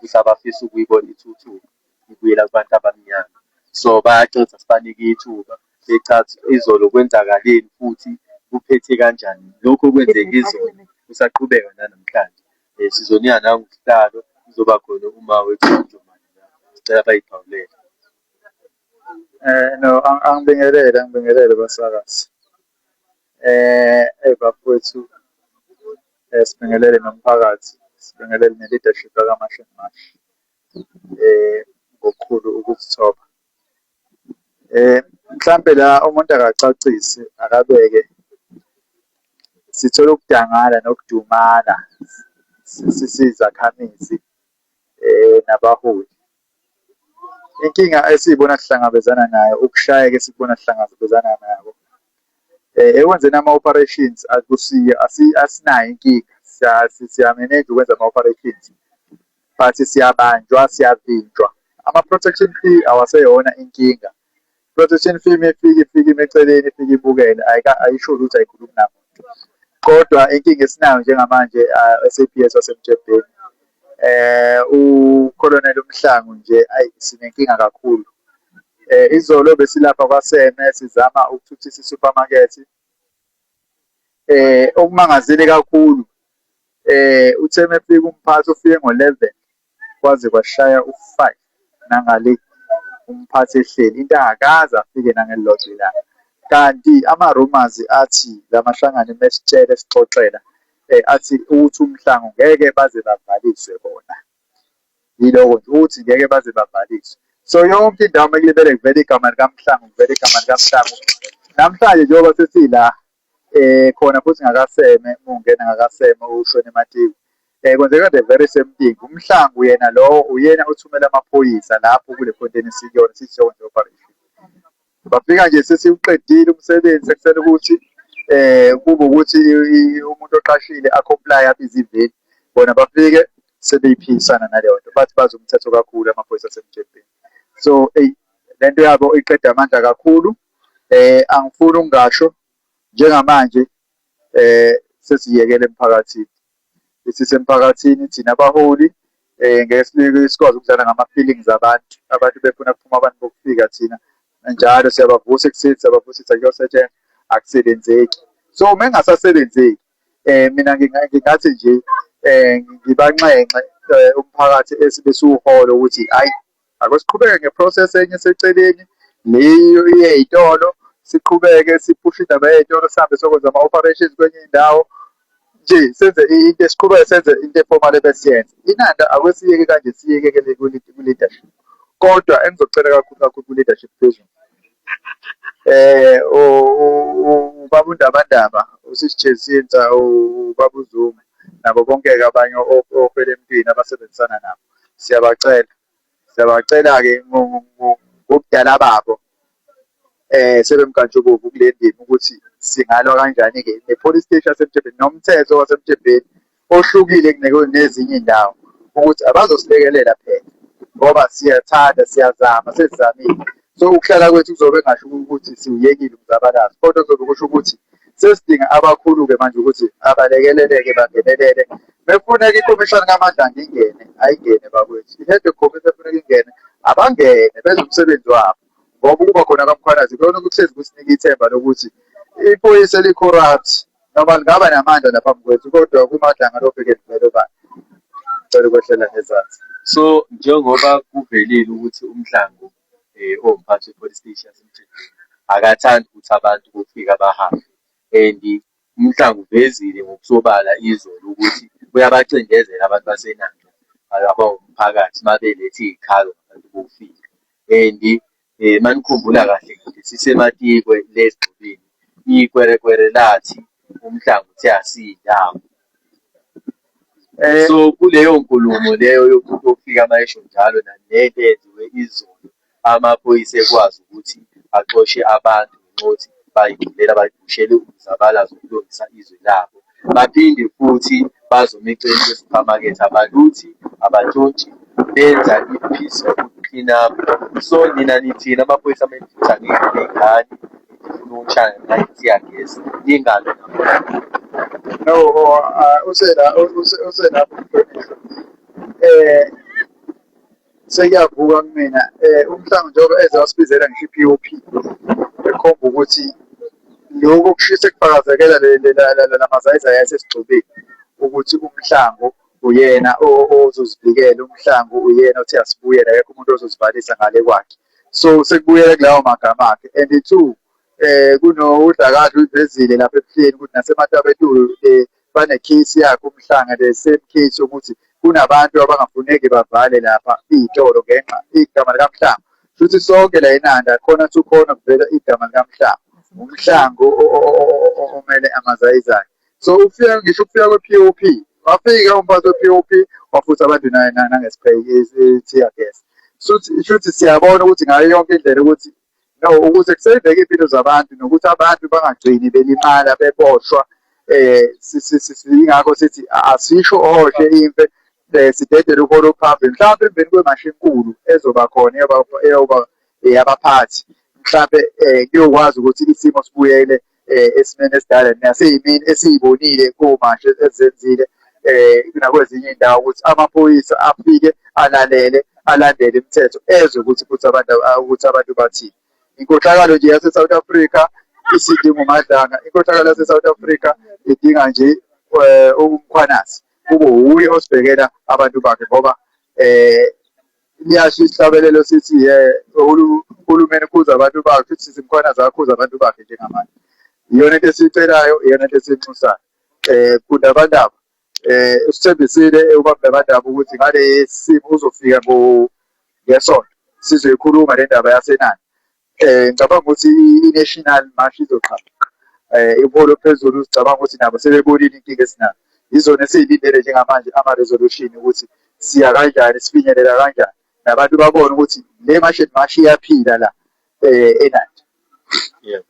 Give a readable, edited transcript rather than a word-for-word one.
ukuthi abafisa ukuyibona ithuthuka ibuyela kubantu abamnyama. So bayacoca sibanike ithuba bechaze izolo kwenzakaleni futhi kuphethe kanjani lokhu okwenzeka izolo kusaqhubeka nanamhlanje. Sizonika nangokuhlalo kuzoba khona uma wethu sicela bayiphawulele. No, angibingelele basakazi. Bafowethu, sibingelele nomphakathi, sibingelele ne-leadership yakaMashi and Mashi ngokukhulu ukuzithoba. Mhlampe la umuntu akacacise akabeke, sithola ukudangala nokudumala sizakhamizi nabaholi. Inkinga esiyibona sihlangabezana nayo, ukushayeka esibona sihlangabezana nako ekwenzeni ama-operations asinayo inkinga, siyamenenja ukwenza ama-operations but siyabanjwa, siyavinjwa. Ama-protection fee awaseyona inkinga. Protection fee ifika eceleni, ifika ibukele, ayisho ukuthi ayikhulumi namuntu. Kodwa inkinga esinayo njengamanje SAPS wasemjebheni, uColonel uMhlangu nje sinenkinga kakhulu. Izolo besilapha kwaSeme sizama ukuthuthisa i-supermarket. Okumangazile kakhulu, uthe mefika umphathi ufike ngo-11 kwaze kwashaya u-5 nangale umphathi ehleli, into angakaze afike nangelilodwa ilanga. Kanti ama-rumors athi lamahlangano mesitshele sixoxela athi ukuthi uMhlangu ngeke baze bavaliswe bona. Yiloko nje ukuthi ngeke baze bavaliswe. So yonke indawo mekulibele kuvela igama likaMhlangu, kuvela igama likaMhlangu. Namhlanje njengoba sesila khona futhi ngakaSeme, ungena ngakaSeme ushone eMatiku. Kwenzeka the very same thing. uMhlangu yena lo uyena othumela amaphoyisa lapho kule container sikuyona sisiyokwenza operation. Bafika nje sesiwuqedile umsebenzi sekusele ukuthi kube ukuthi umuntu oqashile acomply abize iveni. Bona bafike sebeyiphikisana naleyo nto, bathi bazomthetho kakhulu amaphoyisa asemjebheni. So lento yabo iqeda amandla kakhulu. Angifuni ukungasho njengamanje sesiyekele emphakathini. Sisemphakathini thina abaholi ngeke sikwazi ukudlala ngama-feelings abantu. Abantu befuna kuphuma abantu bokufika thina njalo siyabavusa ekuseni, siyabavusa ithi akuyosetshenzwa, akusebenzeki. So uma kungasasebenzeki, mina ngingathi nje ngibanxenxe umphakathi esibe siwuholo ukuthi hayi, ake siqhubeke ngeprocess enye eseceleni leyo yey'tolo, siqhubeke siphushe indaba yey'tolo, sihambe sokwenza ama-operations kwenye indawo nje, senze into siqhubeke senze into eformal ebesiyenza. Inanda akwesiyeke kanje, siyekekele ku-leadership. Kodwa engizocela kakhulu ku-leadership phezulu, ubaba uNdabandaba, usisi Jacinta, ubaba uZuma nabo bonke-ke abanye ofela emntwini abasebenzisana nabo, siyabacela-ke ngobudala babo sebemkantshubomvu kule ndima ukuthi singalwa kanjani-ke ne-police station yasemjebheni nomthetho wasemjebheni ohlukile kunezinye iy'ndawo, ukuthi abazosilekelela phela ngoba siyathanda, siyazama, sesizamile. So ukuhlala kwethu kuzobe ngasho ukuthi siwuyekile umzabalazo, kodwa kuzobe kusho ukuthi sesidinga abakhulu-ke manje ukuthi abalekeleleke, bangenelele. Mefuneka ikhomishani kaMadlanga ingene, ayingene bakwethu. I-head of committee efuneka ingene, abangene benze umsebenzi wabo ngoba ukuba khona kaMkhwanazi kuyona ukuhlezi kusinika ithemba lokuthi iphoyisa eli-corrupt noma lingaba namandla naphambi kwethu, kodwa kuMadlanga lobheke livele obani. Ngicela ukwehlela ngezansi. So njengoba kuvelile ukuthi uMhlangu owumphathi we-police station yasemjebheni akathandi ukuthi abantu kufika bahambe, and uMhlangu uvezile ngokusobala izolo ukuthi uyabacindezela abantu baseNanda abawumphakathi uma belethe iy'khalo ngabantu bokufika. And manikhumbula kahle nje siseMatikwe lesigxibeni, ikwerekwere lathi uMhlangu uthe asiy'ndawo. So kuleyo nkulumo leyo yokuthi ofika amayesho njalo nento eyenziwe izolo, amaphoyisa ekwazi ukuthi axoshe abantu ngokuthi bayigcilela bayiphushele umzabalazo ukulungisa izwe labo. Baphinde futhi bazomecela kwe-supermarket, abaluthi, abatshotshi, benza i-peace clean up. So nina nithina amaphoyisa menitha ngey'ngane nifuna ukushaya ngayithiyagesi ningabi No, usenapho umhlonishwa. sekuyavuka kumina. Umhlangu njengoba ezawasibizela ngisho i-P_O_P, ekhomba ukuthi lokhu kushisa kufakazekela lamazayizayi asesigcobeni ukuthi umhlangu uyena ozozivikela, umhlangu uyena othi asibuyele, akekho umuntu ozosibalisa ngale kwakhe. So sekubuyela kulawo magama akhe. And two, kunohlakahlo uyivezile lapha ebuhleni ukuthi naseMatabetulu bane-case yakhe umhlanga, the same case yokuthi kunabantu abangafuneki bavale lapha iy'tolo ngenxa igama likaMhlangu. Futhi sonke la eNanda khona to khona kuvela igama likaMhlangu, umhlangu omele amazayizayi. So ngisho ukufika kwe-P_O_P, wafika umphathi we-P_O_P wafutha abantu nange-spray tear gas. Shuthi siyabona ukuthi ngayo yonke indlela ukuthi no, ukuze kuseveke iy'mpilo zabantu nokuthi abantu bangagcini belimala beboshwa, ingakho sithi asisho ohle imfe, sidedele uholo phambili. Mhlawumbe emveni kwemashi enkulu ezoba khona eyoba eyabaphathi, mhlawumbe kuyokwazi ukuthi isimo sibuyele esimeni esidala, naseyimini esiyibonile komashi ezenzile nakwezinye iy'ndawo ukuthi amaphoyisa afike alandele imithetho ezwe ukuthi abantu bathini. Inkohlakalo nje yase-South Africa isidinga umadlanga. Inkohlakalo yase-South Africa idinga nje umkhwanazi, kube wuye osibhekela abantu bakhe, ngoba liyasho isihlabelelo sithi uhulumeni ukhuza abantu bakhe, futhi sithi umkhwanazi akakhuza abantu bakhe njengamanje. Iyona into esiyicelayo, iyona into esiyinxusayo. Kundabandaba usithembisile ubambabandaba ukuthi ngale simo uzofika ngesonto sizoyikhuluma le ndaba yaseNanda. Ngicabanga ukuthi i-national march izoqhamuka. Iholo phezulu sicabanga ukuthi nabo sebebonile inkinga esinayo. Yizona esiyilindele njengamanje ama-resolution ukuthi siya kanjani, sifinyelela kanjani, nabantu babone ukuthi le march iyaphila la eNanda. Yeah.